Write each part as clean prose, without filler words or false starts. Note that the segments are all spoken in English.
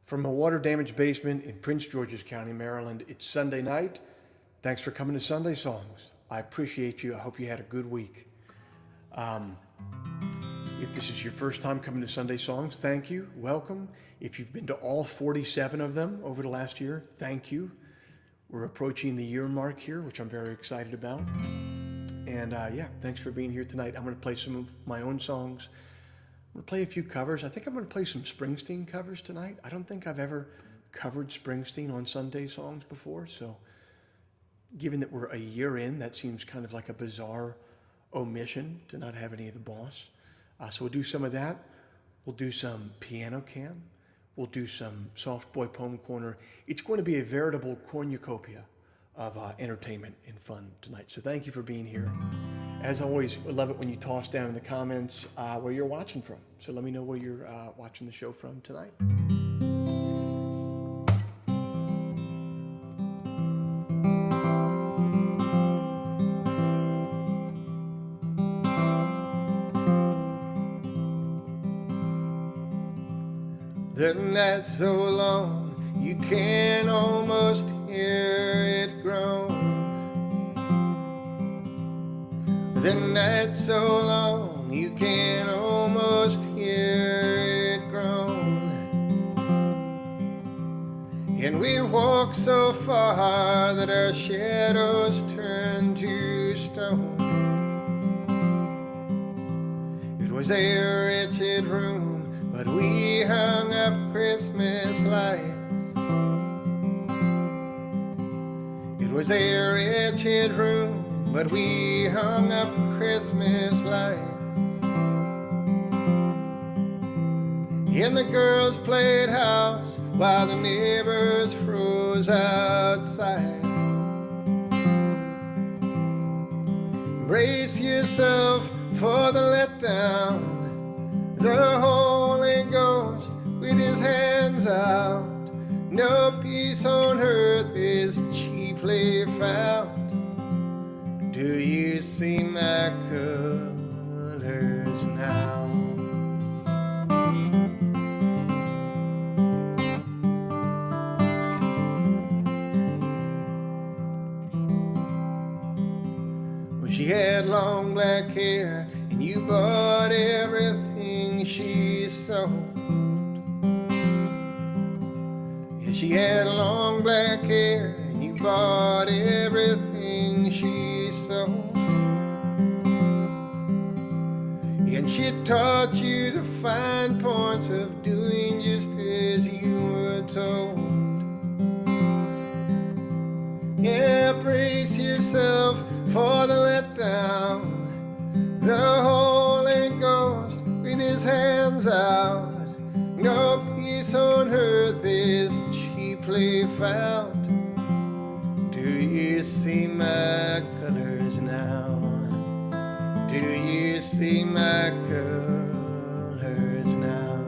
From a water-damaged basement in Prince George's County, Maryland, it's Sunday night. Thanks for coming to Sunday Songs. I appreciate you. I hope you had a good week. If this is your first time coming to Sunday Songs, thank you. Welcome. If you've been to all 47 of them over the last year, thank you. We're approaching the year mark here, which I'm very excited about. And yeah, thanks for being here tonight. I'm going to play some of my own songs. I'm going to play a few covers. I think I'm going to play some Springsteen covers tonight. I don't think I've ever covered Springsteen on Sunday Songs before. So given that we're a year in, that seems kind of like a bizarre omission to not have any of the boss. So we'll do some of that. We'll do some piano cam. We'll do some Soft Boy Poem Corner. It's going to be a veritable cornucopia of entertainment and fun tonight. So thank you for being here. As always, I love it when you toss down in the comments where you're watching from. So let me know where you're watching the show from tonight. The night's so long, you can almost hear it groan. The night's so long, you can almost hear it groan. And we walk so far that our shadows turn to stone. It was a wretched room, but we hung up Christmas lights. It was a wretched room, but we hung up Christmas lights. And the girls played house while the neighbors froze outside. Brace yourself for the letdown. The Holy Ghost with his hands out. No peace on earth is cheaply found. Do you see my colors now? Well, she had long black hair, and you bought everything she sold. Yeah, she had long black hair, and you bought everything she sold. And she taught you the fine points of doing just as you were told. Yeah, brace yourself for the letdown. The Holy Ghost with his hands out. No peace on earth is cheaply found. Do you see my colors now? Do you see my colors now?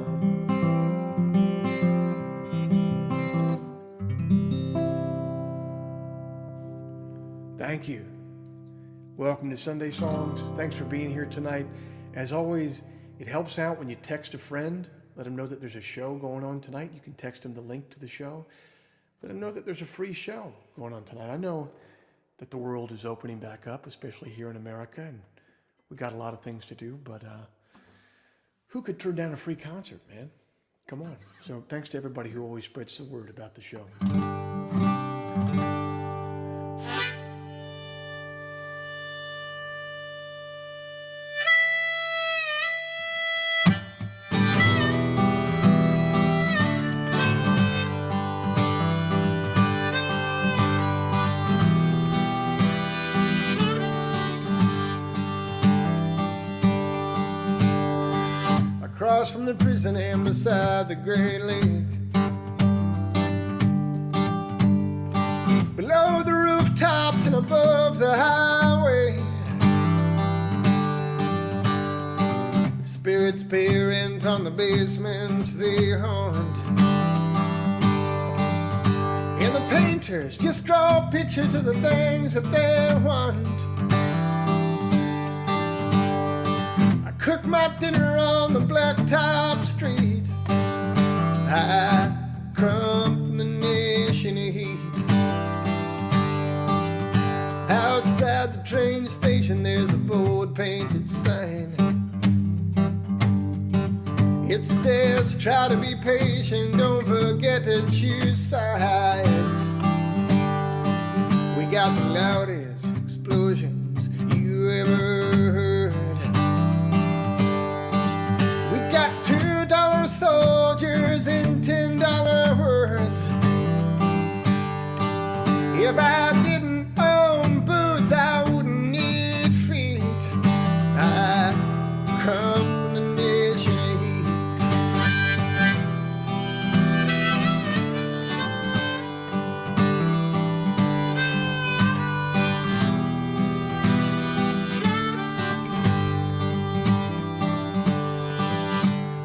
Thank you. Welcome to Sunday Songs. Thanks for being here tonight. As always, it helps out when you text a friend. Let them know that there's a show going on tonight. You can text them the link to the show. Let them know that there's a free show going on tonight. I know that the world is opening back up, especially here in America, and we got a lot of things to do, but who could turn down a free concert, man? Come on. So thanks to everybody who always spreads the word about the show. Across from the prison and beside the Great Lake, below the rooftops and above the highway, the spirits pay rent on the basements they haunt, and the painters just draw pictures of the things that they want. Cook my dinner on the blacktop street. I come from the nation of heat. Outside the train station there's a bold painted sign. It says try to be patient, don't forget to choose sides. We got the loudest explosions you ever heard. We got $2 soldiers and $10 words. If I didn't own boots, I wouldn't need feet. I come from the nation of heat.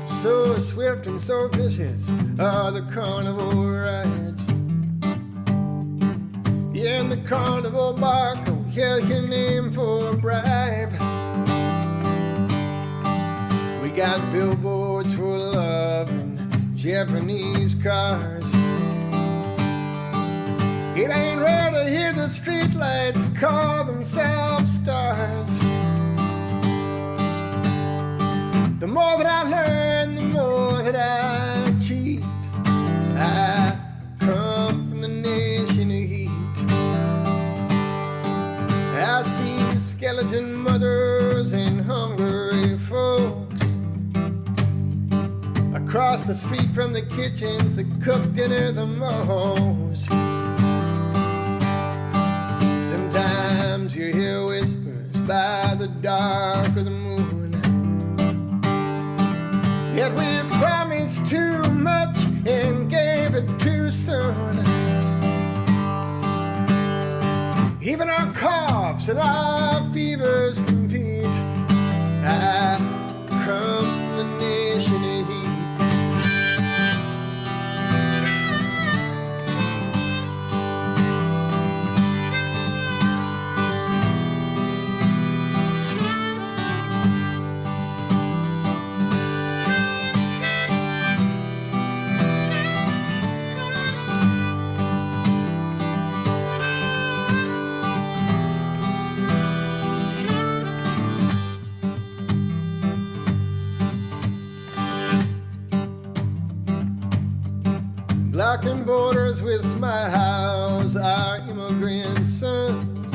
So swift and so vicious are the carnival rides. Yeah, in the carnival bark, oh, yell your name for a bribe. We got billboards for love and Japanese cars. It ain't rare to hear the streetlights call themselves stars. The more that I learn, the more that I cheat. I come from the nation of heat. I seen skeleton mothers and hungry folks across the street from the kitchens that cook dinner the most. Sometimes you hear whispers by the dark of the moon. Yet we promised too much and gave it too soon. Even our coughs and our fevers compete. I come from the nation of heat. Blocking borders with smiles, our immigrant sons.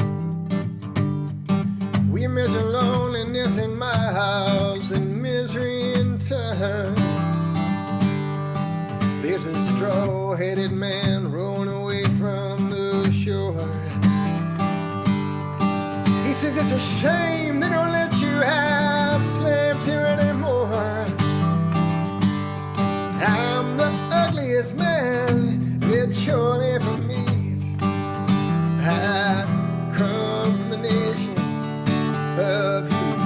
We measure loneliness in my house and misery in tons. There's a straw-headed man rowing away from the shore. He says it's a shame they don't let you have slaves here anymore. I'm the ugliest man that you'll ever meet. I come from the nation of heat.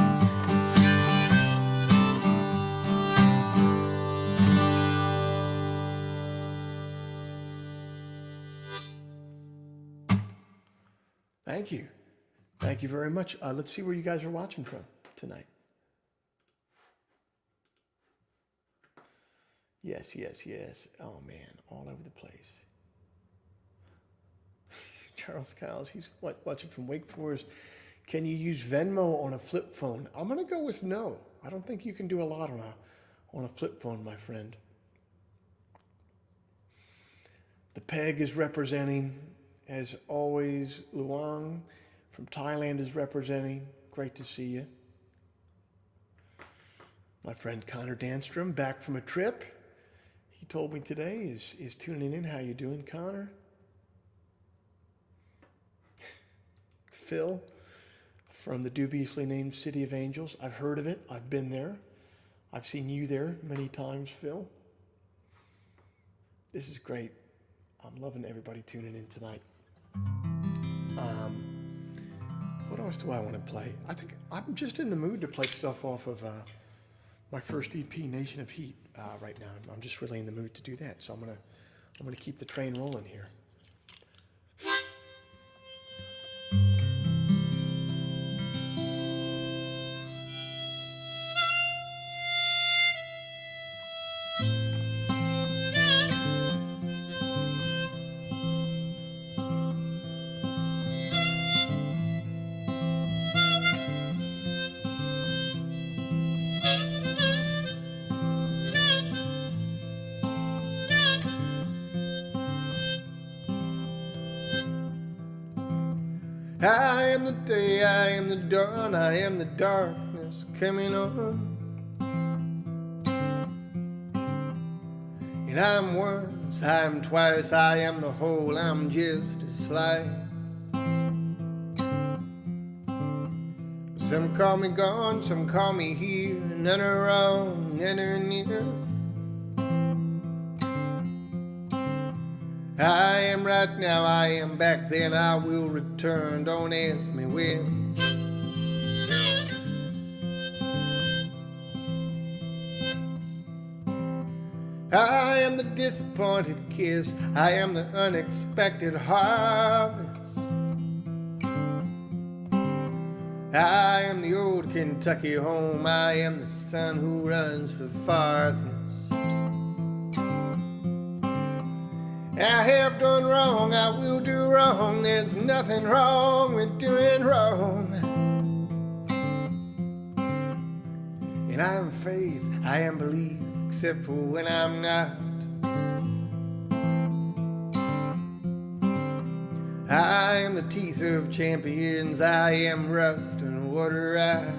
Thank you. Thank you very much. Let's see where you guys are watching from tonight. Yes, yes, yes. Oh, man, all over the place. Charles Cowles, he's watching from Wake Forest. Can you use Venmo on a flip phone? I'm going to go with no. I don't think you can do a lot on a flip phone, my friend. The Peg is representing, as always. Luang from Thailand is representing. Great to see you. My friend Connor Danstrom, back from a trip. He told me today is tuning in. How you doing, Connor? Phil from the dubiously named City of Angels. I've heard of it. I've been there. I've seen you there many times, Phil. This is great. I'm loving everybody tuning in tonight. What else do I want to play? I think I'm just in the mood to play stuff off of my first EP, Nation of Heat, right now. I'm just really in the mood to do that. So I'm gonna keep the train rolling here. I am the day, I am the dawn, I am the darkness coming on. And I'm once, I am twice, I am the whole, I'm just a slice. Some call me gone, some call me here, none are wrong, none are near. I am right now, I am back then, I will return, don't ask me when. I am the disappointed kiss, I am the unexpected harvest. I am the old Kentucky home, I am the son who runs the farthest. I have done wrong, I will do wrong, there's nothing wrong with doing wrong. And I am faith, I am belief, except for when I'm not. I am the teeth of champions, I am rust and water ride.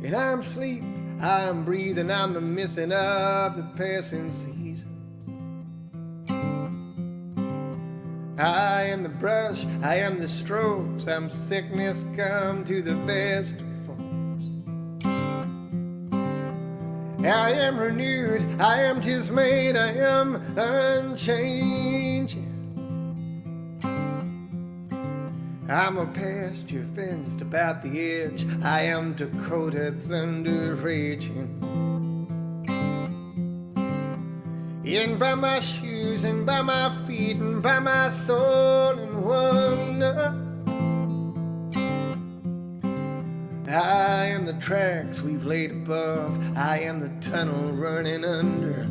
And I'm sleep, I'm breathing, I'm the missing of the passing seasons. I am the brush, I am the strokes, I'm sickness come to the best of folks. I am renewed, I am just made, I am unchanging. I'm a pasture fenced about the edge, I am Dakota thunder raging. And by my shoes and by my feet and by my soul and wonder, I am the tracks we've laid above, I am the tunnel running under.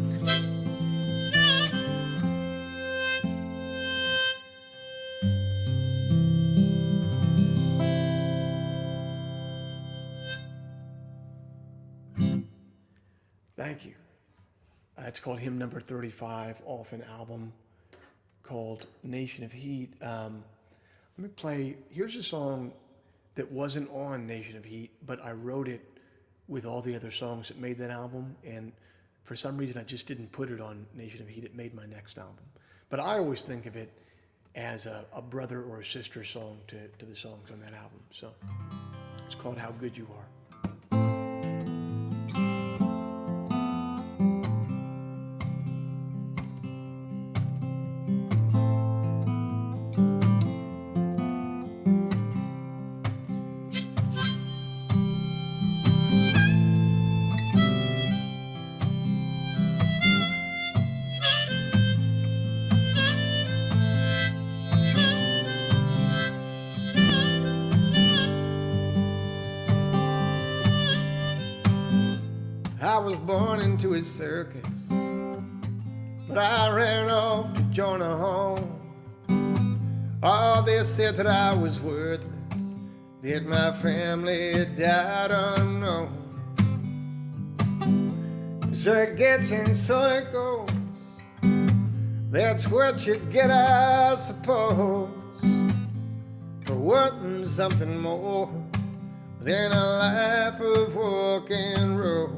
Thank you. It's called Hymn Number 35 off an album called Nation of Heat. Let me play, here's a song that wasn't on Nation of Heat, but I wrote it with all the other songs that made that album, and for some reason I just didn't put it on Nation of Heat. It made my next album. But I always think of it as a brother or a sister song to the songs on that album. So it's called How Good You Are. I was born into a circus, but I ran off to join a home. Oh, they said that I was worthless, that my family had died unknown. So it gets and so it goes, that's what you get, I suppose, for wanting something more than a life of walk and roll.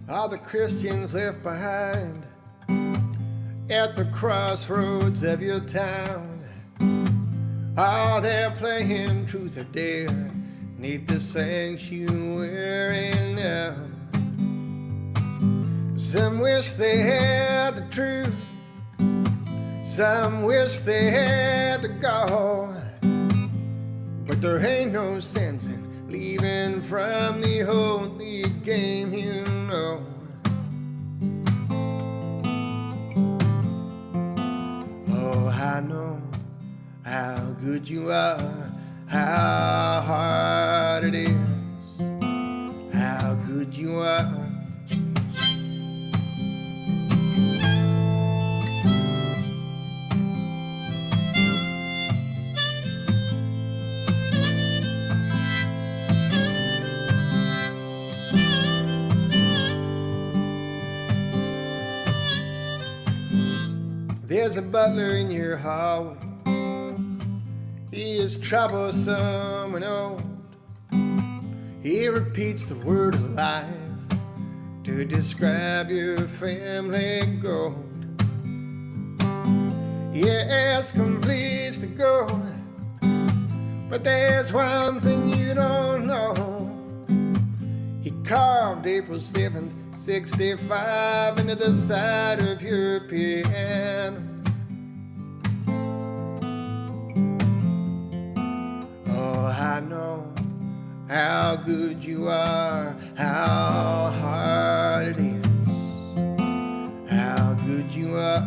All the Christians left behind at the crossroads of your town, oh, they're playing truth or dare neath the sanctuary now. Some wish they had the truth, some wish they had the God, But there ain't no sense in leaving from the holy game you know. Oh, I know how good you are, how hard it is, how good you are. There's a butler in your hallway. He is troublesome and old. He repeats the word alive to describe your family gold. You ask him please to go, but there's one thing you don't know. He carved April 7th, 65 into the side of your piano. Oh, I know how good you are, how hard it is, how good you are.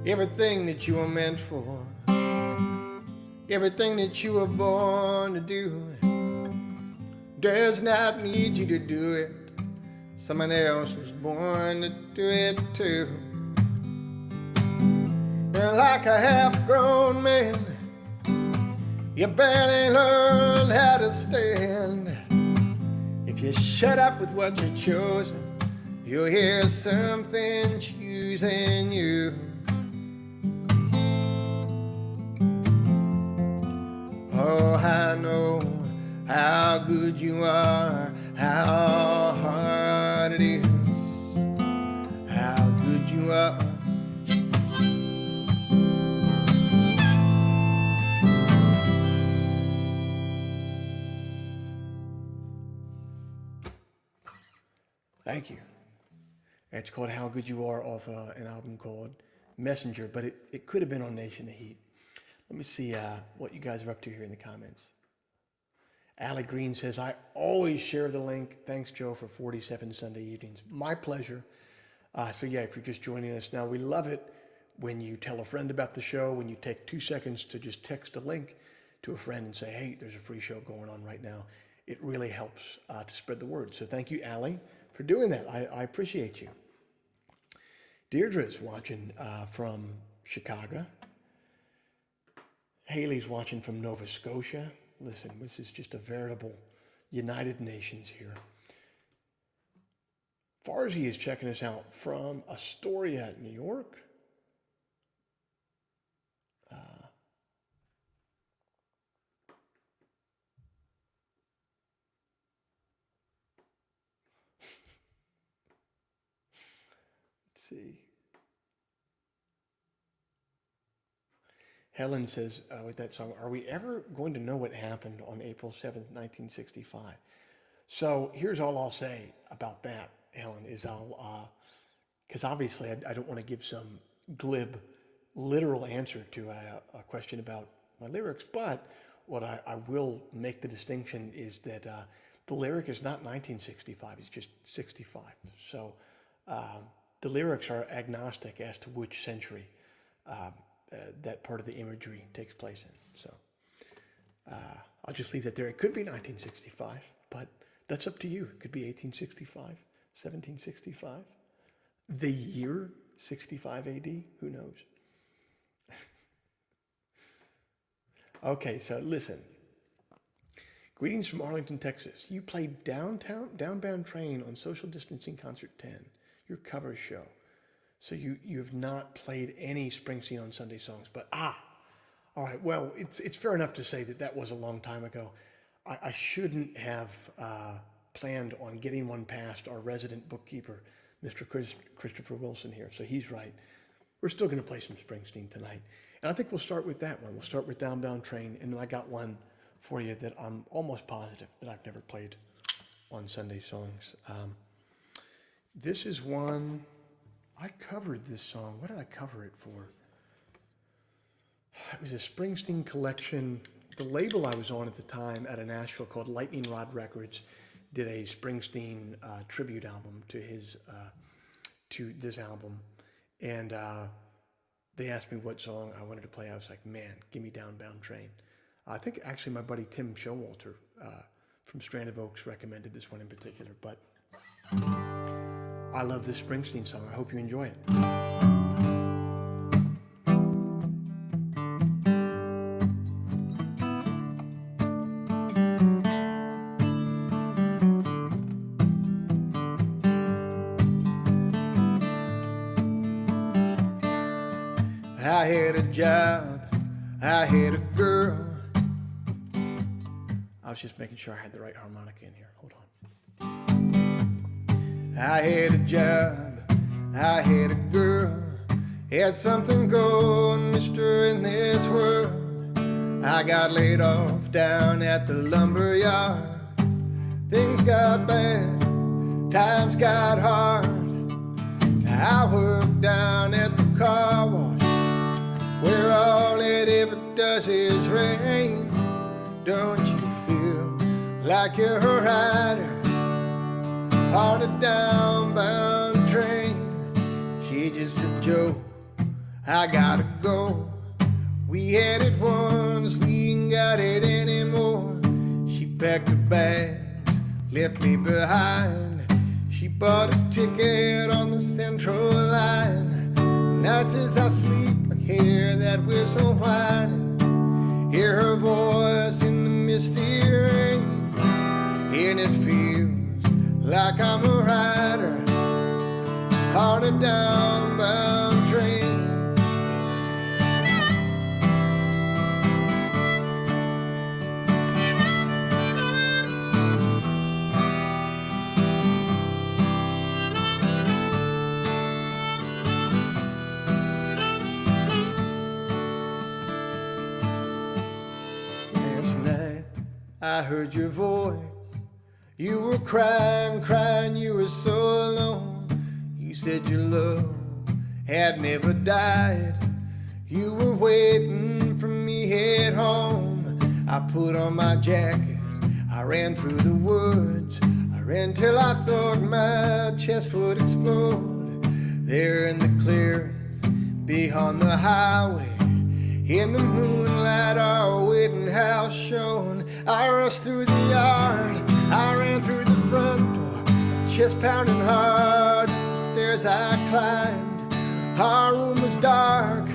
Everything that you were meant for, everything that you were born to do, does not need you to do it. Someone else was born to do it too. You're like a half-grown man, you barely learned how to stand. If you shut up with what you're chosen, you'll hear something choosing you. Oh, I know how good you are, how hard it is, how good you are. Thank you. It's called How Good You Are off an album called Messenger, but it could have been on Nation of Heat. Let me see what you guys are up to here in the comments. Allie Green says, I always share the link. Thanks, Joe, for 47 Sunday evenings. My pleasure. So yeah, if you're just joining us now, we love it when you tell a friend about the show, when you take 2 seconds to just text a link to a friend and say, hey, there's a free show going on right now. It really helps to spread the word. So thank you, Allie, for doing that. I appreciate you. Deirdre's watching from Chicago. Haley's watching from Nova Scotia. Listen, this is just a veritable United Nations here. Farzi is checking us out from Astoria, New York. Let's see. Helen says with that song, are we ever going to know what happened on April 7th, 1965? So here's all I'll say about that, Helen, is because obviously I don't want to give some glib, literal answer to a question about my lyrics, but what I will make the distinction is that the lyric is not 1965, it's just 65. So the lyrics are agnostic as to which century that part of the imagery takes place in. So I'll just leave that there. It could be 1965, but that's up to you. It could be 1865, 1765, the year 65 AD, who knows? Okay, so listen. Greetings from Arlington, Texas. You played Downbound Train on Social Distancing Concert 10, your cover show. So you have not played any Springsteen on Sunday songs, but all right. Well, it's fair enough to say that was a long time ago. I shouldn't have planned on getting one past our resident bookkeeper, Mr. Christopher Wilson here. So he's right. We're still going to play some Springsteen tonight, and I think we'll start with that one. We'll start with Downbound Train, and then I got one for you that I'm almost positive that I've never played on Sunday Songs. This is one, I covered this song. What did I cover it for? It was a Springsteen collection. The label I was on at the time out of Nashville called Lightning Rod Records did a Springsteen tribute album to his to this album, and they asked me what song I wanted to play. I was like, man, give me Downbound Train. I think actually my buddy Tim Showalter from Strand of Oaks recommended this one in particular, but I love this Springsteen song. I hope you enjoy it. I had a job, I had a girl. I was just making sure I had the right harmonica in here. Hold on. I had a job, I had a girl. Had something going, mister, in this world. I got laid off down at the lumber yard. Things got bad, times got hard. I worked down at the car wash, where all it ever does is rain. Don't you feel like you're a rider on a downbound train? She just said, Joe, I gotta go. We had it once, we ain't got it anymore. She packed her bags, left me behind. She bought a ticket on the Central line. Nights as I sleep, I hear that whistle whining. Hear her voice in the misty rain. And it feels like I'm a rider on a downbound train. Last night I heard your voice. You were crying, crying, you were so alone. You said your love had never died. You were waiting for me at home. I put on my jacket, I ran through the woods. I ran till I thought my chest would explode. There in the clearing, beyond the highway, in the moonlight, our waiting house shone. I rushed through the yard, I ran through the front door, chest pounding hard. The stairs I climbed, our room was dark,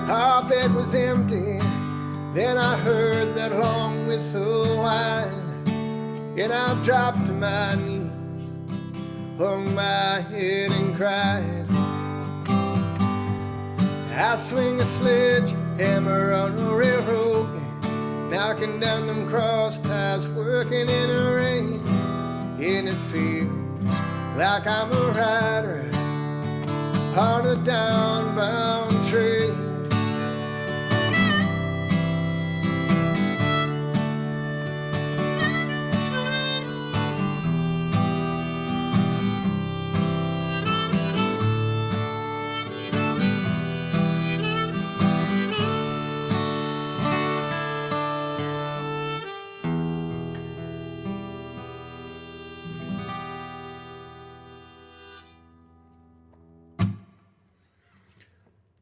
our bed was empty. Then I heard that long whistle whine, and I dropped to my knees, hung my head and cried. I swing a sledgehammer on a railroad gang, knocking down them cross ties, working in the rain. And it feels like I'm a rider on a downbound train.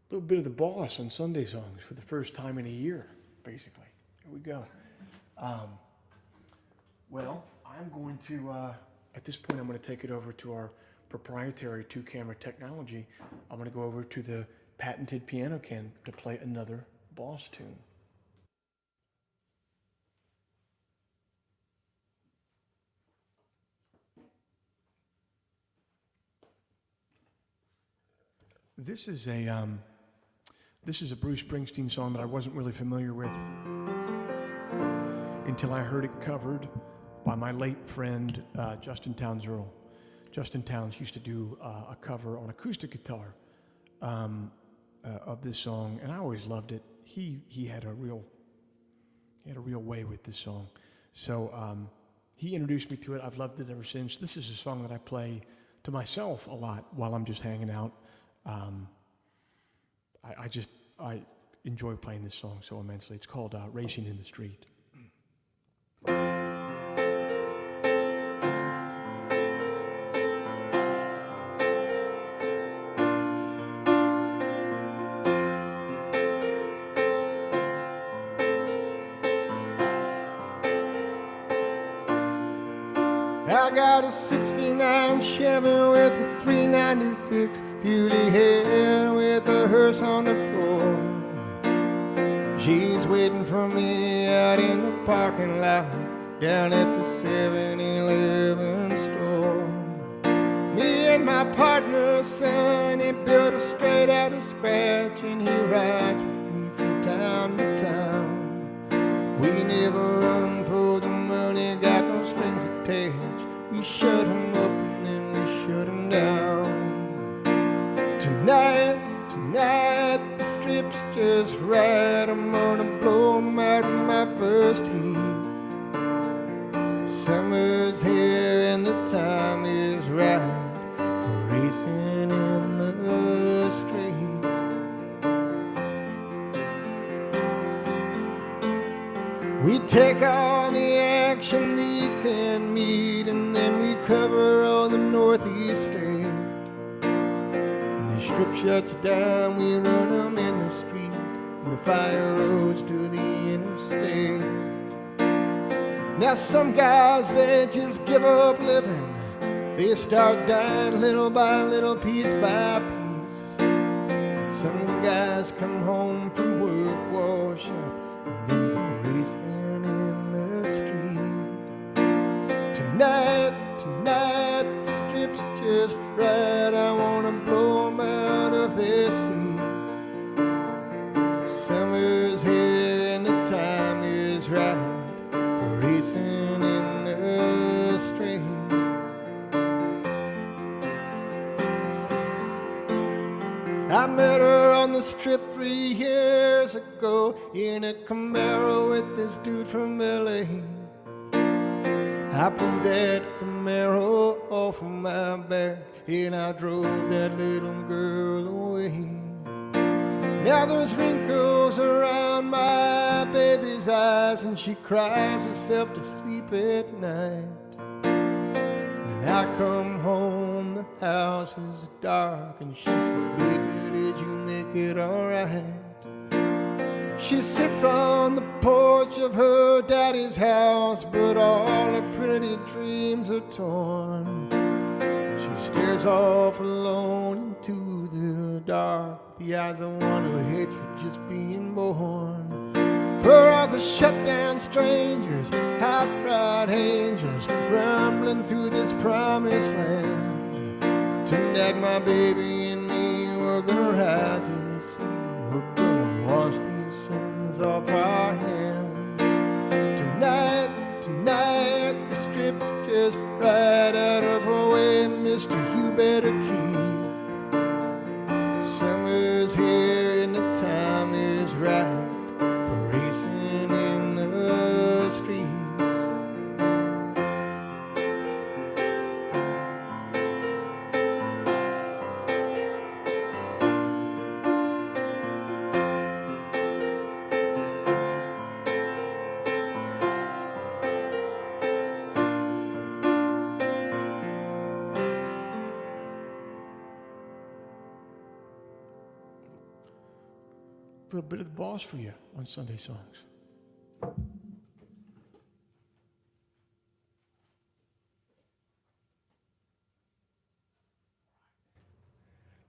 A little bit of the boss on Sunday Songs for the first time in a year, basically. Here we go. Well, I'm going to, at this point, I'm going to take it over to our proprietary 2-camera technology. I'm going to go over to the patented piano can to play another boss tune. This is a Bruce Springsteen song that I wasn't really familiar with until I heard it covered by my late friend Justin Townes Earl. Justin Townes used to do a cover on acoustic guitar of this song, and I always loved it. He had a real He had a real way with this song. So he introduced me to it. I've loved it ever since. This is a song that I play to myself a lot while I'm just hanging out. I enjoy playing this song so immensely. It's called Racing in the Street. I got a 69 Chevy with a 396 Fully head with a hearse on the floor. She's waiting for me out in the parking lot down at the 7-Eleven store. Me and my partner, son, he built her straight out of scratch, and he rides with me from town to town. We never run for the money, got no strings attached. We shut him up and then we shut him down. Tonight, the strip's just right. I'm gonna blow 'em out in my first heat. Summer's here and the time is right for racing in the street. We take all the action that can meet, and then we cover all the northeast state. When the strip shuts down, we run them in the street, from the fire roads to the interstate. Now some guys, they just give up living. They start dying little by little, piece by piece. Some guys come home from work, wash up, and then go racing in the street. Tonight, the strip's just right. I wanna blow 'em out of their seat. Summer's here and the time is right for racing in the street. I met her on the strip 3 years ago in a Camaro with this dude from LA. I pulled that Camaro off of my back and I drove that little girl away. Now there's wrinkles around my baby's eyes, and she cries herself to sleep at night. When I come home, the house is dark, and she says, "Baby, did you make it all right?" She sits on the porch of her daddy's house, but all her pretty dreams are torn. She stares off alone into the dark, the eyes of one who hates for just being born. For all the shut down strangers, outright angels, rumbling through this promised land. Tonight my baby and me, we're gonna ride to the sea. We're gonna wash these sins off our hands. Tonight, the strip's just right out of our way, mister, you better keep. Summer's here and the time is right for racing in the streets. A little bit of the boss for you on Sunday Songs.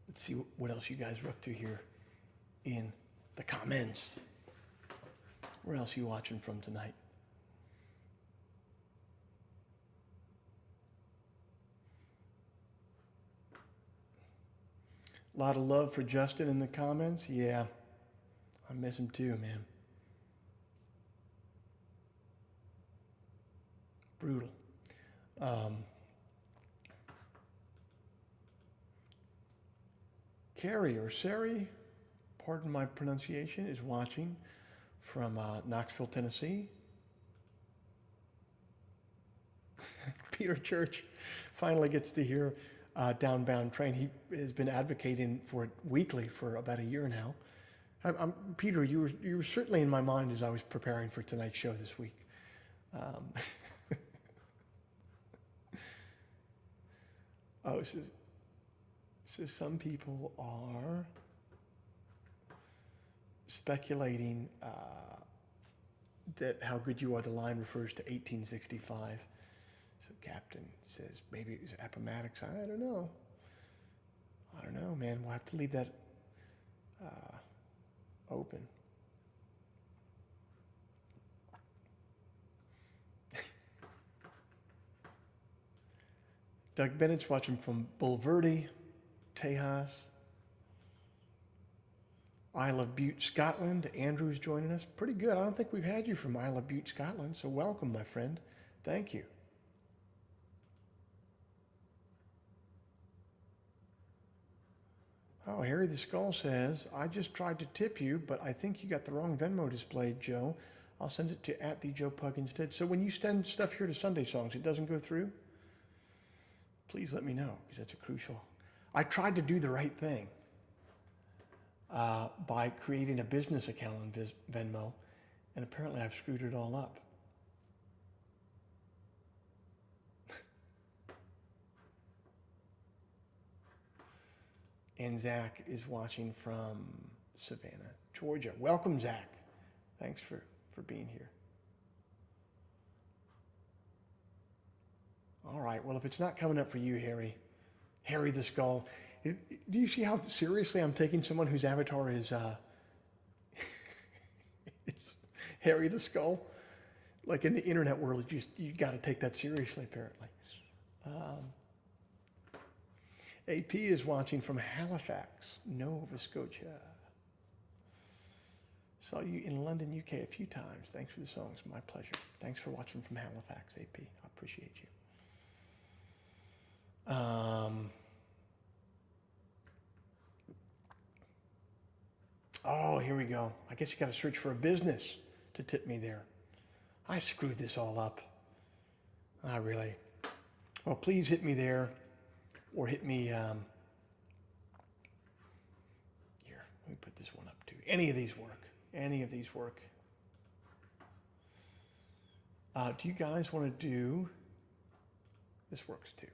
Let's see what else you guys are up to here in the comments. Where else are you watching from tonight? A lot of love for Justin in the comments. Yeah, I miss him too, man. Brutal. Carrie or Sari, pardon my pronunciation, is watching from Knoxville, Tennessee. Peter Church finally gets to hear Downbound Train. He has been advocating for it weekly for about a year now. Peter, you were certainly in my mind as I was preparing for tonight's show this week. So some people are speculating that How Good You Are, the line refers to 1865. So Captain says maybe it was Appomattox. I don't know. I don't know, man. We'll have to leave that open. Doug Bennett's watching from Bulverde, Tejas. Isle of Bute, Scotland. Andrew's joining us. Pretty good. I don't think we've had you from Isle of Bute, Scotland, so welcome, my friend. Thank you. Oh, Harry the Skull says, I just tried to tip you, but I think you got the wrong Venmo displayed, Joe. I'll send it to @the_Joe_Pug instead. So when you send stuff here to Sunday Songs, it doesn't go through? Please let me know, because that's a crucial. I tried to do the right thing by creating a business account on Venmo, and apparently I've screwed it all up. And Zach is watching from Savannah, Georgia. Welcome, Zach. Thanks for being here. All right, well, if it's not coming up for you, Harry the Skull, do you see how seriously I'm taking someone whose avatar is it's Harry the Skull? Like in the internet world, you got to take that seriously, apparently. AP is watching from Halifax, Nova Scotia. Saw you in London, UK a few times. Thanks for the songs. My pleasure. Thanks for watching from Halifax, AP. I appreciate you. Oh, here we go. I guess you got to search for a business to tip me there. I screwed this all up. I really. Well, please hit me there, or hit me. Here, let me put this one up too. Any of these work. Any of these work. Do you guys want to do? This works too.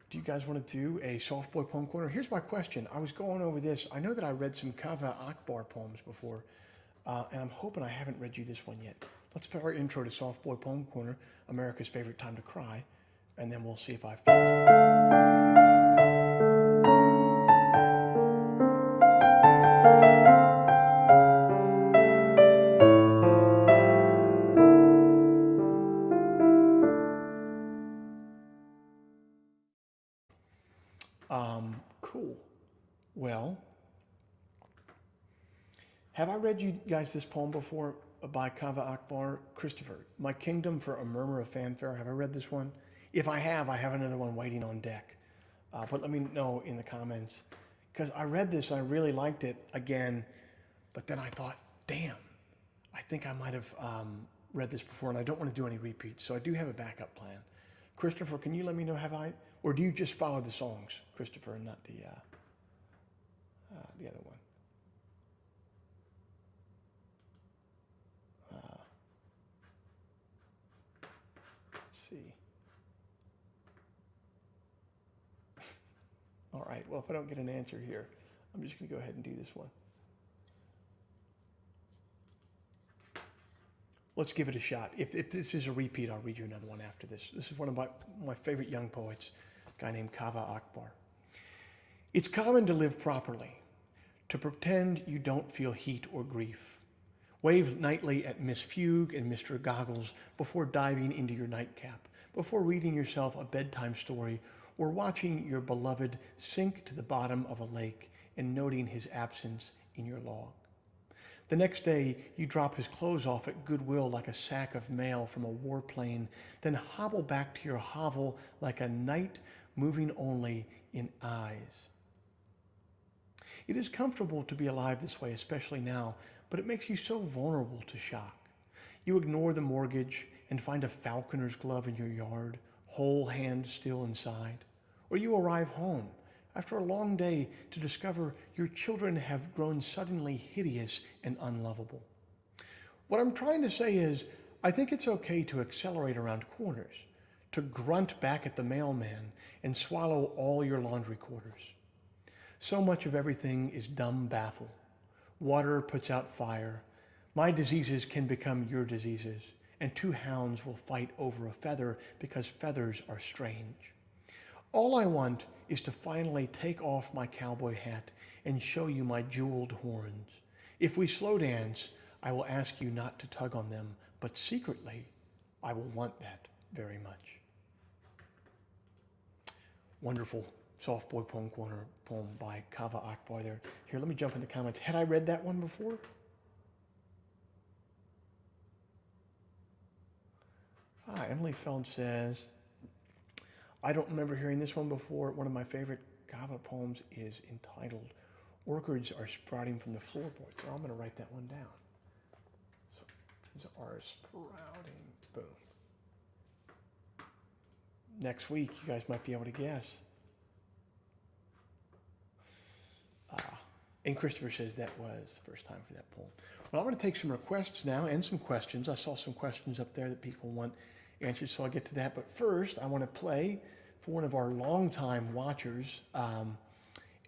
Do you guys want to do a Soft Boy Poem Corner? Here's my question. I was going over this. I know that I read some Kaveh Akbar poems before, and I'm hoping I haven't read you this one yet. Let's put our intro to Soft Boy Poem Corner, America's favorite time to cry, and then we'll see if I've got it. Cool. Well, have I read you guys this poem before by Kaveh Akbar? Christopher, My Kingdom for a Murmur of Fanfare. Have I read this one? If I have another one waiting on deck. But let me know in the comments. Because I read this and I really liked it again, but then I thought, damn, I think I might have read this before and I don't want to do any repeats. So I do have a backup plan. Christopher, can you let me know, or do you just follow the songs, Christopher, and not the other one? Let's see. All right, well, if I don't get an answer here, I'm just going to go ahead and do this one. Let's give it a shot. If this is a repeat, I'll read you another one after this. This is one of my favorite young poets, a guy named Kaveh Akbar. It's common to live properly, to pretend you don't feel heat or grief. Wave nightly at Miss Fugue and Mr. Goggles before diving into your nightcap, before reading yourself a bedtime story, or watching your beloved sink to the bottom of a lake and noting his absence in your log. The next day, you drop his clothes off at Goodwill like a sack of mail from a warplane, then hobble back to your hovel like a knight moving only in eyes. It is comfortable to be alive this way, especially now, but it makes you so vulnerable to shock. You ignore the mortgage and find a falconer's glove in your yard, whole hand still inside. Or you arrive home after a long day to discover your children have grown suddenly hideous and unlovable. What I'm trying to say is, I think it's okay to accelerate around corners, to grunt back at the mailman and swallow all your laundry quarters. So much of everything is dumb baffle. Water puts out fire. My diseases can become your diseases, and two hounds will fight over a feather because feathers are strange. All I want is to finally take off my cowboy hat and show you my jeweled horns. If we slow dance, I will ask you not to tug on them, but secretly, I will want that very much. Wonderful Soft Boy Poem Corner poem by Kava Akbar there. Here, let me jump in the comments. Had I read that one before? Emily Feld says, I don't remember hearing this one before. One of my favorite Kava poems is entitled, Orchids Are Sprouting from the Floorboards. So I'm going to write that one down. So these are sprouting. Boom. Next week, you guys might be able to guess. And Christopher says that was the first time for that poem. Well, I'm going to take some requests now and some questions. I saw some questions up there that people want answered, so I'll get to that. But first, I want to play for one of our longtime watchers,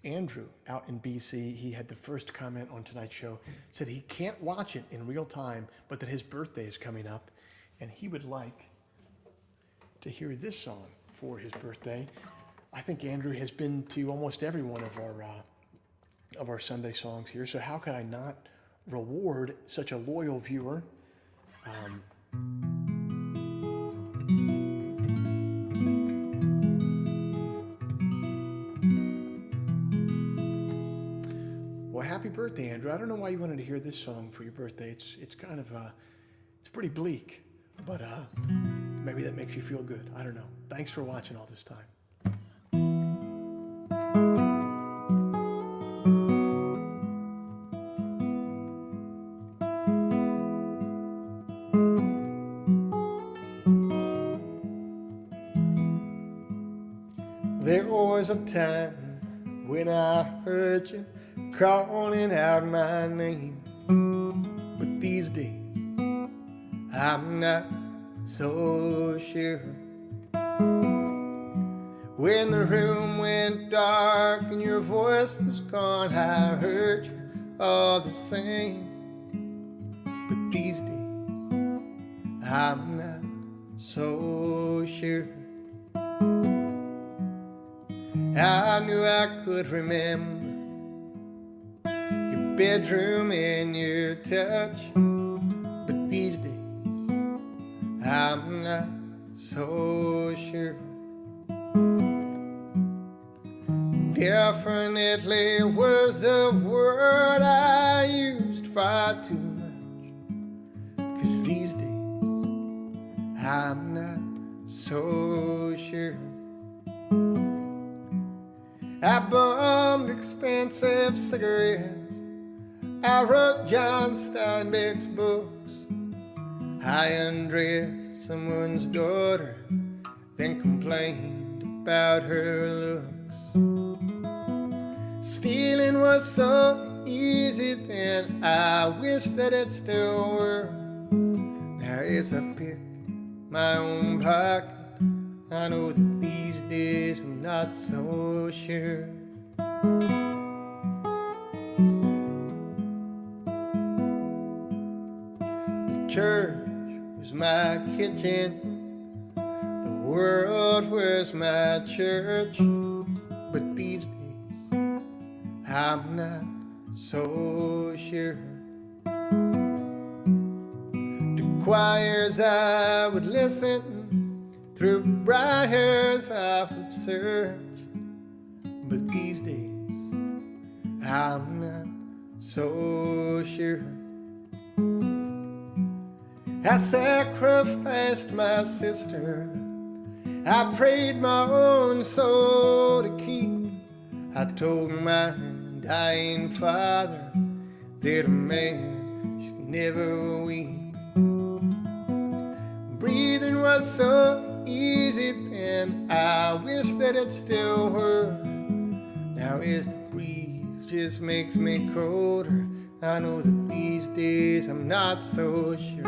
Andrew, out in BC. He had the first comment on tonight's show, said he can't watch it in real time, but that his birthday is coming up, and he would like to hear this song for his birthday. I think Andrew has been to almost every one of our Sunday songs here, so how could I not reward such a loyal viewer? Well, happy birthday, Andrew. I don't know why you wanted to hear this song for your birthday. It's kind of it's pretty bleak, but maybe that makes you feel good. I don't know. Thanks for watching all this time. There was a time when I heard you calling out my name, but these days I'm not so sure. When the room went dark and your voice was gone, I heard you all the same, but these days I'm not so sure. I knew I could remember your bedroom and your touch, but these days I'm not so sure. Definitely was a word I used far too much, 'cause these days I'm not so sure. I bummed expensive cigarettes, I wrote John Steinbeck's books, I undressed someone's daughter, then complained about her looks. Stealing was so easy then, I wish that it still were. Now as I pick my own pocket, I know that these days I'm not so sure. The church was my kitchen, the world was my church, but these days I'm not so sure. To choirs I would listen, through briars I would search, but these days I'm not so sure. I sacrificed my sister, I prayed my own soul to keep, I told mind dying father that a man should never weep. Breathing was so easy then, I wish that it still were. Now as the breeze just makes me colder, I know that these days I'm not so sure.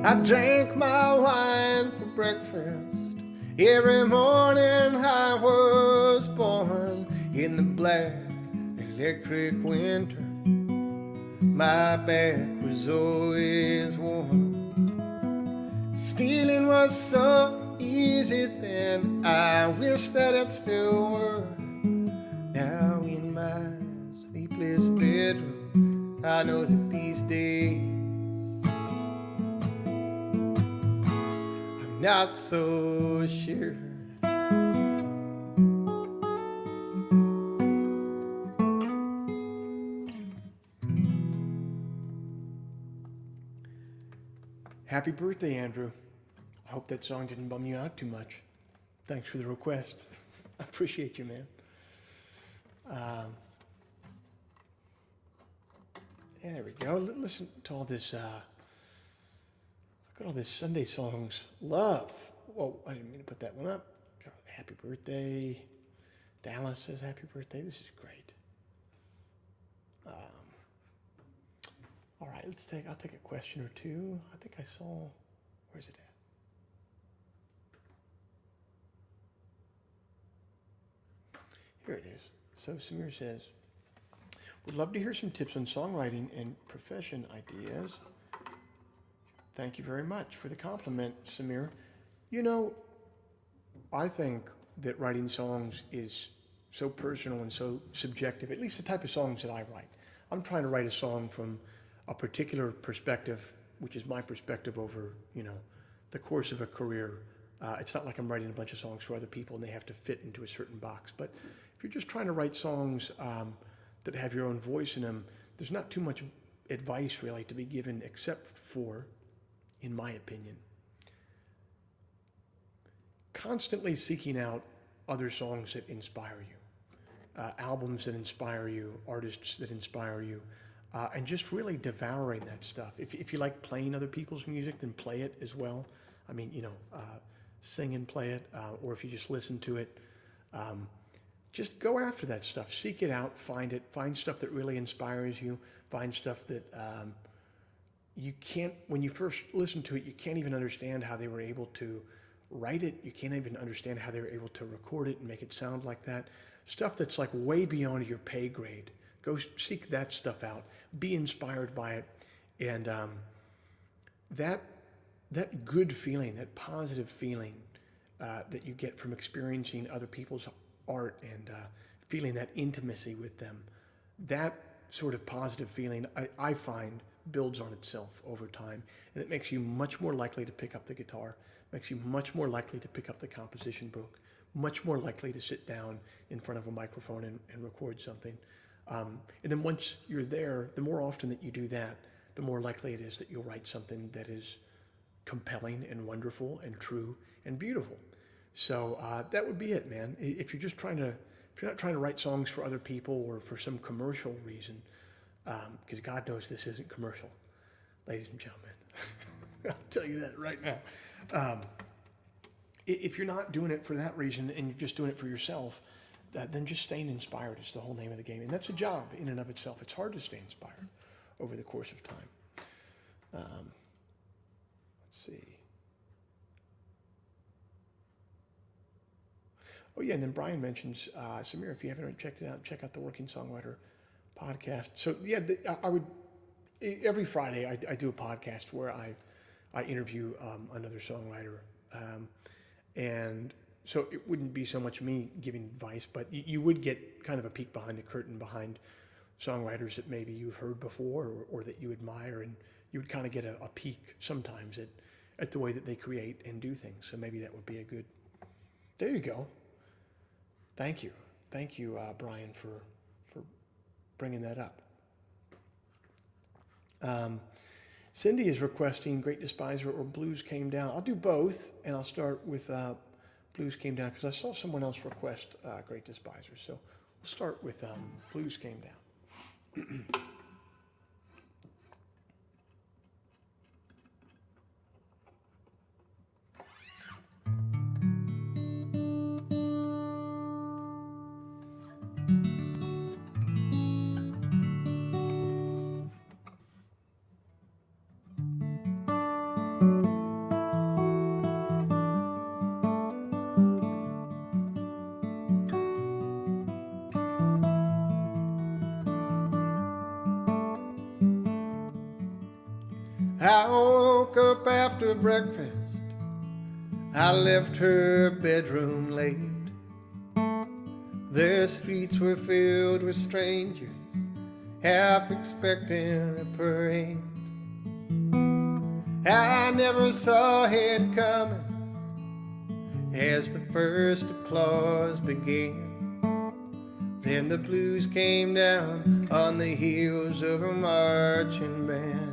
I drank my wine for breakfast every morning. I was born in the black electric winter. My back was always warm. Stealing was so easy then, I wish that it still were. Now in my sleepless bedroom, I know that these days I'm not so sure. Happy birthday, Andrew. I hope that song didn't bum you out too much. Thanks for the request. I appreciate you, man. There we go. Listen to all this, look at all this Sunday songs. Love. Whoa, I didn't mean to put that one up. Happy birthday. Dallas says happy birthday. This is great. All right, I'll take a question or two. I think I saw, where's it at? Here it is. So Samir says, would love to hear some tips on songwriting and profession ideas. Thank you very much for the compliment, Samir. You know, I think that writing songs is so personal and so subjective, at least the type of songs that I write. I'm trying to write a song from a particular perspective, which is my perspective over, the course of a career. It's not like I'm writing a bunch of songs for other people and they have to fit into a certain box. But if you're just trying to write songs that have your own voice in them, there's not too much advice really to be given except for, in my opinion, constantly seeking out other songs that inspire you, albums that inspire you, artists that inspire you, and just really devouring that stuff. If you like playing other people's music, then play it as well. I mean, sing and play it, or if you just listen to it, just go after that stuff. Seek it out, find stuff that really inspires you, find stuff that you can't, when you first listen to it, you can't even understand how they were able to write it. You can't even understand how they were able to record it and make it sound like that. Stuff that's like way beyond your pay grade. Go seek that stuff out. Be inspired by it. And that good feeling, that positive feeling that you get from experiencing other people's art and feeling that intimacy with them, that sort of positive feeling, I find, builds on itself over time. And it makes you much more likely to pick up the guitar, makes you much more likely to pick up the composition book, much more likely to sit down in front of a microphone and record something. And then once you're there, the more often that you do that, the more likely it is that you'll write something that is compelling and wonderful and true and beautiful. So that would be it, man. If you're not trying to write songs for other people or for some commercial reason, because God knows this isn't commercial, ladies and gentlemen. I'll tell you that right now. If you're not doing it for that reason and you're just doing it for yourself, then just staying inspired is the whole name of the game. And that's a job in and of itself. It's hard to stay inspired over the course of time. Let's see. Oh yeah, and then Brian mentions, Samir, if you haven't already checked it out, check out the Working Songwriter podcast. So yeah, I would, every Friday I do a podcast where I interview another songwriter. And so it wouldn't be so much me giving advice, but you would get kind of a peek behind the curtain behind songwriters that maybe you've heard before or that you admire, and you would kind of get a peek sometimes at the way that they create and do things. So maybe that would be a good, there you go. Thank you. Thank you, Brian, for bringing that up. Cindy is requesting Great Despiser or Blues Came Down. I'll do both, and I'll start with Blues Came Down because I saw someone else request Great Despiser. So we'll start with Blues Came Down. I woke up after breakfast. I left her bedroom late. The streets were filled with strangers, half expecting a parade. I never saw it coming as the first applause began. Then the blues came down on the heels of a marching band.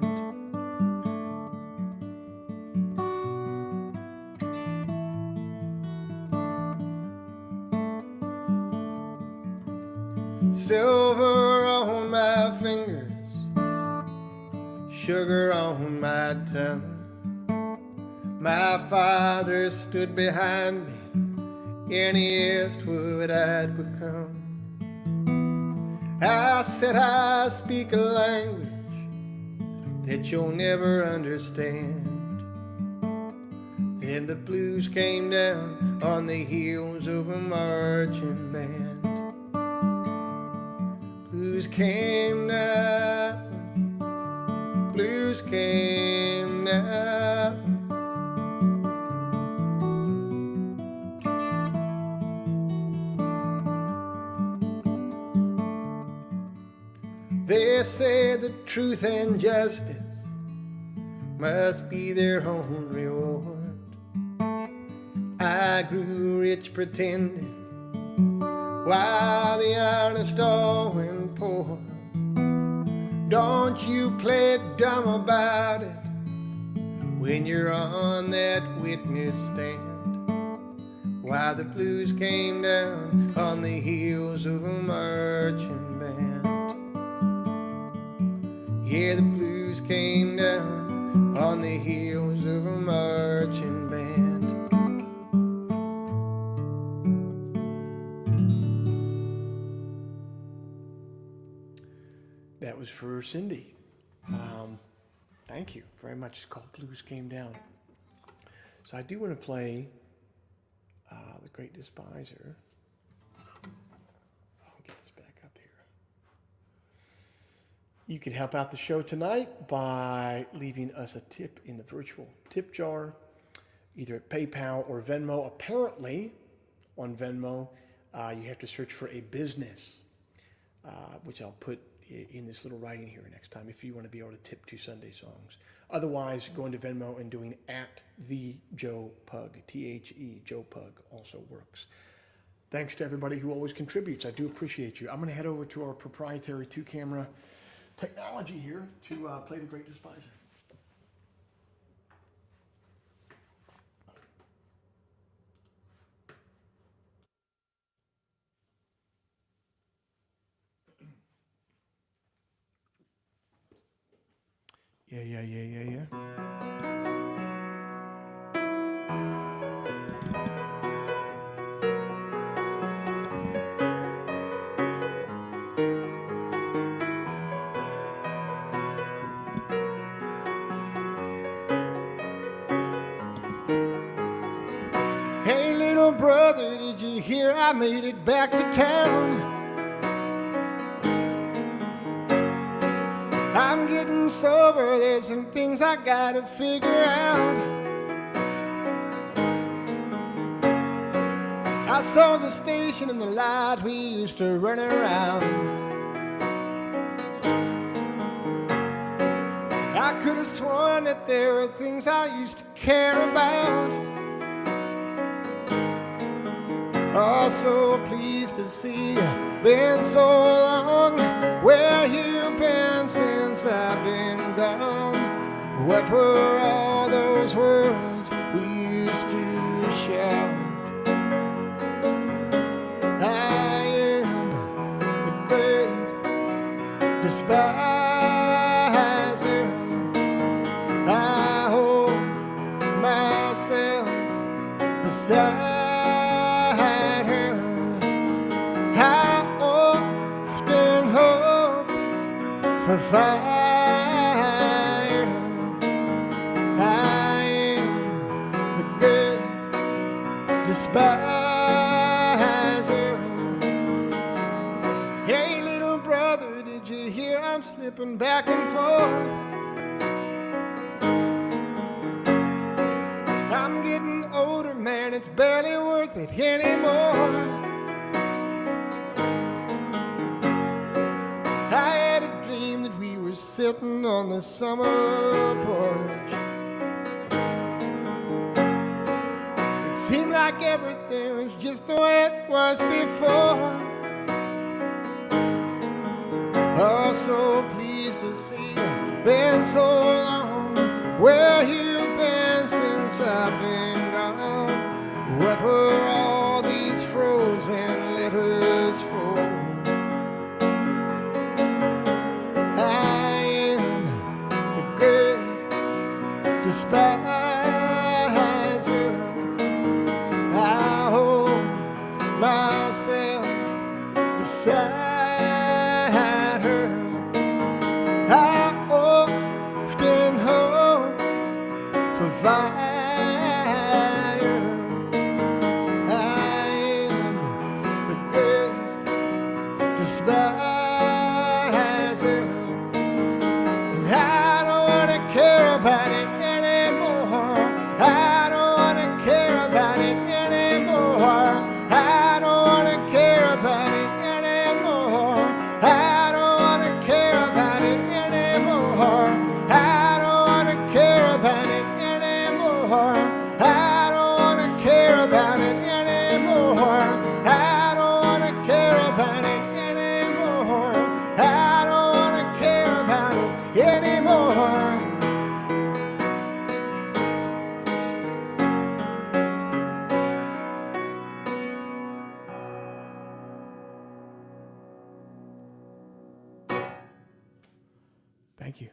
Silver on my fingers, sugar on my tongue. My father stood behind me and he asked what I'd become. I said I speak a language that you'll never understand. Then the blues came down on the heels of a marching band. Blues came down, blues came down. They say that truth and justice must be their own reward. I grew rich pretending while the honest all went poor. Don't you play dumb about it when you're on that witness stand. While the blues came down on the heels of a marching band. Yeah, the blues came down on the heels of a marching band. That was for Cindy. Thank you very much. It's called Blues Came Down. So I do want to play The Great Despiser. I'll get this back up here. You can help out the show tonight by leaving us a tip in the virtual tip jar, either at PayPal or Venmo. Apparently, on Venmo, you have to search for a business, which I'll put in this little writing here next time if you want to be able to tip 2 Sunday songs. Otherwise, going to Venmo and doing @the Joe Pug, THE Joe Pug also works. Thanks to everybody who always contributes. I do appreciate you. I'm going to head over to our proprietary 2-camera technology here to play The Great Despiser. Yeah. Hey little brother, did you hear I made it back to town? I'm getting sober, there's some things I gotta figure out. I saw the station and the lights we used to run around. I could have sworn that there were things I used to care about. Oh, so pleased to see you. Been so long. Where you been since I've been gone? What were all those words we used to shout? I am the great despiser. I hold myself beside her. I often hope for fire. I am the great despiser. Hey, little brother, did you hear I'm slipping back and forth? I'm getting older, man, it's barely worth it anymore. I had a dream that we were sitting on the summer porch. It seemed like everything was just the way it was before. Oh, so pleased to see you. Been so long. Where you been since I've been gone? What were all these frozen letters for? I am the great despiser. I hold myself beside her. I often hope for fire. I am the great despiser. And I don't want to care about it anymore. I don't want to care about it anymore. I don't want to care about it anymore. I don't want to care about it anymore. I don't want to care about it anymore. I don't want to care about it anymore. I don't want to care about it anymore. I don't want to care about it anymore. Thank you.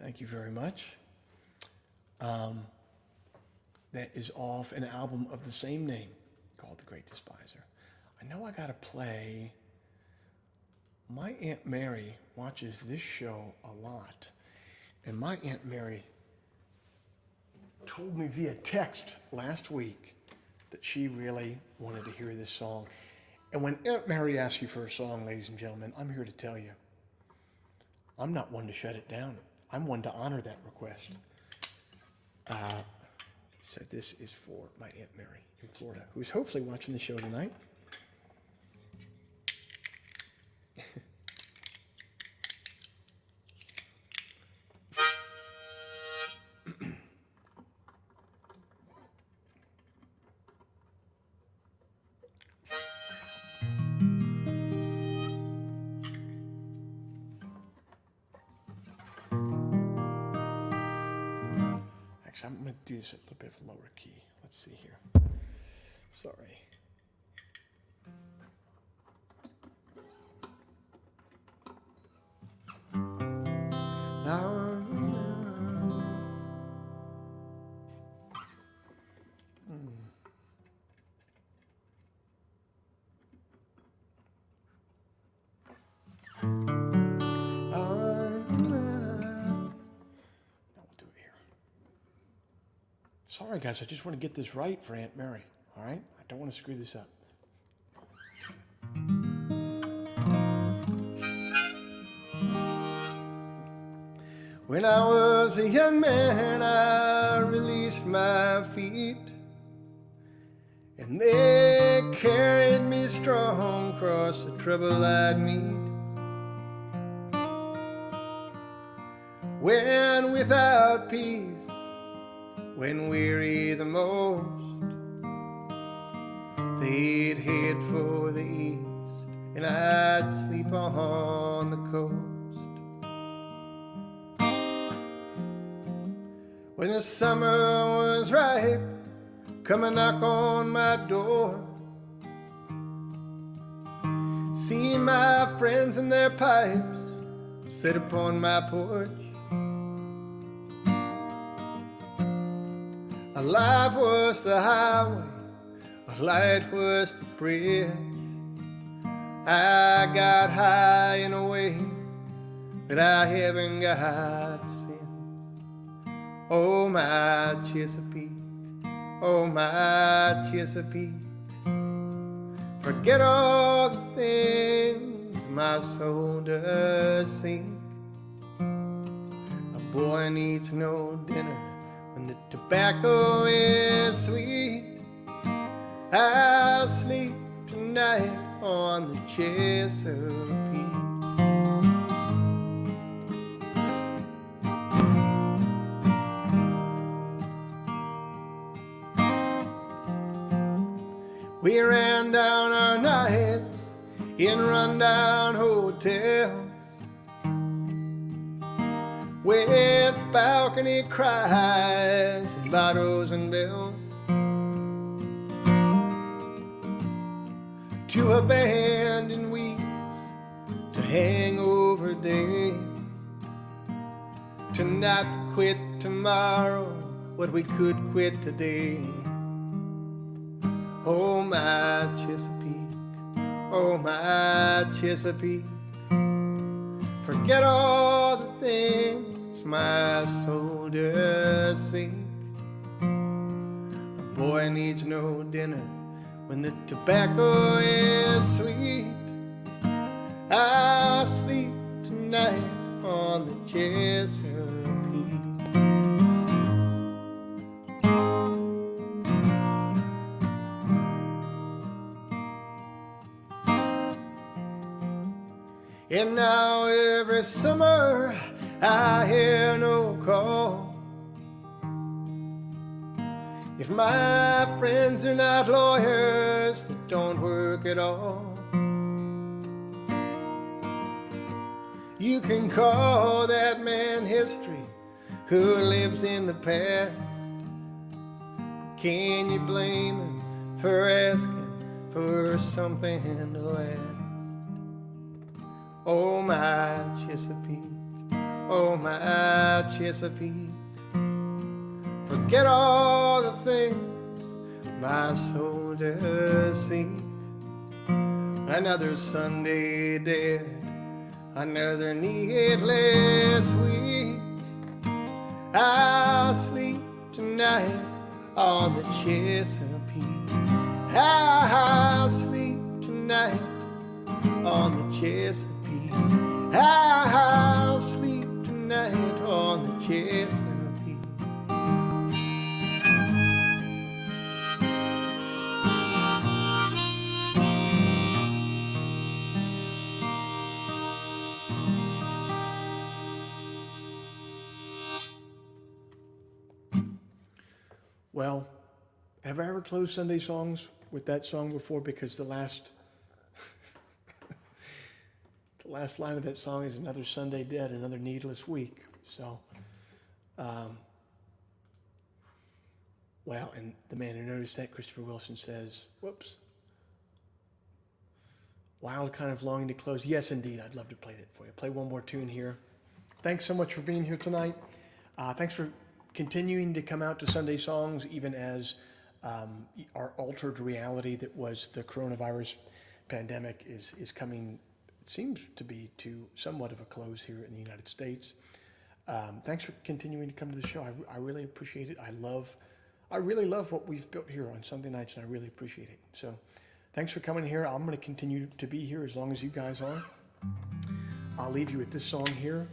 Thank you very much. That is off an album of the same name called The Great Despiser. I know I gotta play. My Aunt Mary watches this show a lot, and my Aunt Mary told me via text last week that she really wanted to hear this song. And when Aunt Mary asks you for a song, ladies and gentlemen, I'm here to tell you, I'm not one to shut it down. I'm one to honor that request. So this is for my Aunt Mary in Florida, who's hopefully watching the show tonight. I'm going to do this at a little bit of a lower key. Let's see here. Sorry. Sorry, guys, I just want to get this right for Aunt Mary, all right? I don't want to screw this up. When I was a young man, I released my feet, and they carried me strong across the trouble I'd meet. when without peace, when weary the most, they'd head for the east, and I'd sleep on the coast. When the summer was ripe, come and knock on my door. See my friends and their pipes sit upon my porch. Alive was the highway, a light was the bridge. I got high in a way that I haven't got since. Oh, my Chesapeake, oh, my Chesapeake, forget all the things my soul does sink. A boy needs no dinner when the tobacco is sweet. I'll sleep tonight on the Chesapeake. We ran down our nights in rundown hotels with balcony cries and bottles and bells, to abandoned weeks, to hangover days, to not quit tomorrow what we could quit today. Oh, my Chesapeake, oh, my Chesapeake, forget all the things my soul does seek. A boy needs no dinner when the tobacco is sweet. I'll sleep tonight on the Chesapeake. And now every summer I hear no call. If my friends are not lawyers that don't work at all, you can call that man history who lives in the past. Can you blame him for asking for something to last? Oh, my Chesapeake, oh, my Chesapeake, forget all the things my soul does seek. Another Sunday dead, another needless week. I'll sleep tonight on the Chesapeake. I'll sleep tonight on the Chesapeake. I'll sleep tonight on the Chesapeake. Well, have I ever closed Sunday songs with that song before? Because the last line of that song is another Sunday dead, another needless week. So, well, and the man who noticed that, Christopher Wilson, says, whoops, wild kind of longing to close. Yes, indeed, I'd love to play that for you. Play one more tune here. Thanks so much for being here tonight. Thanks for continuing to come out to Sunday Songs, even as our altered reality that was the coronavirus pandemic is coming, it seems to be, to somewhat of a close here in the United States. Thanks for continuing to come to the show. I really appreciate it. I really love what we've built here on Sunday nights, and I really appreciate it. So thanks for coming here. I'm going to continue to be here as long as you guys are. I'll leave you with this song here.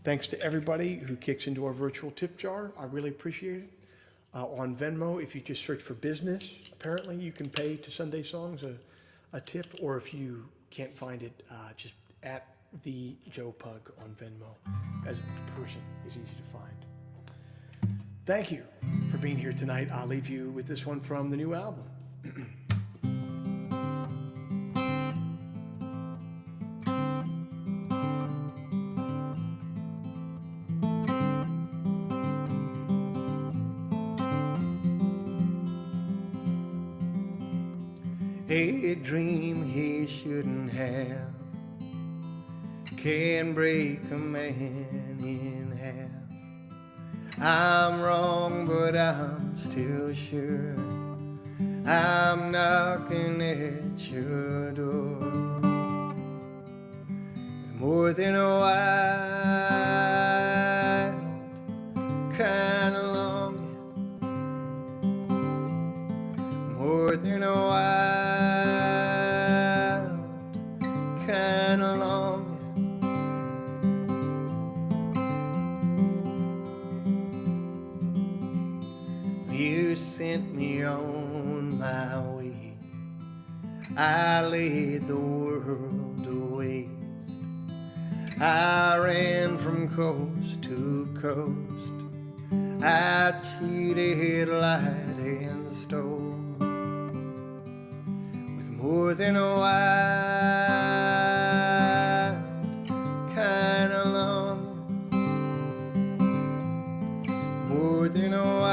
Thanks to everybody who kicks into our virtual tip jar. I really appreciate it. On Venmo, if you just search for business, apparently you can pay to Sunday Songs a tip, or if you can't find it, just at the Joe Pug on Venmo. As a person is easy to find. Thank you for being here tonight. I'll leave you with this one from the new album. A dream he shouldn't have can break a man in half. I'm wrong, but I'm still sure I'm knocking at your door with more than a wild kind of longing, more than a wild kind of longing. You sent me on my way. I laid the world to waste. I ran from coast to coast. I cheated, lied, and stole with more than a wild kind of longing, more than a wild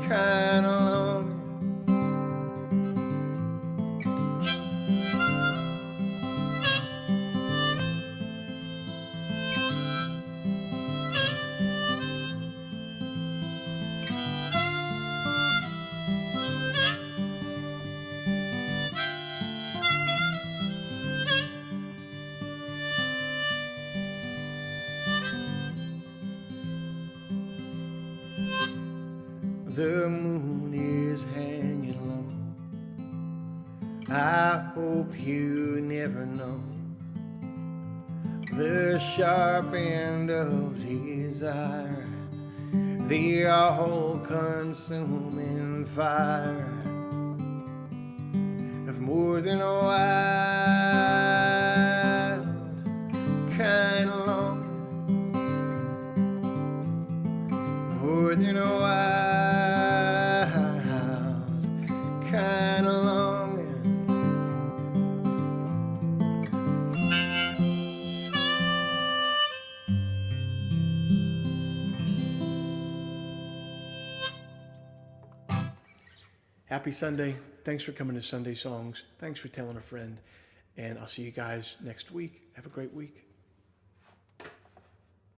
kind of longing. The moon is hanging low. I hope you never know the sharp end of desire, the all-consuming fire of more than a wild kind of longing, more than a wild kind of longing. Happy Sunday. Thanks for coming to Sunday Songs. Thanks for telling a friend. And I'll see you guys next week. Have a great week.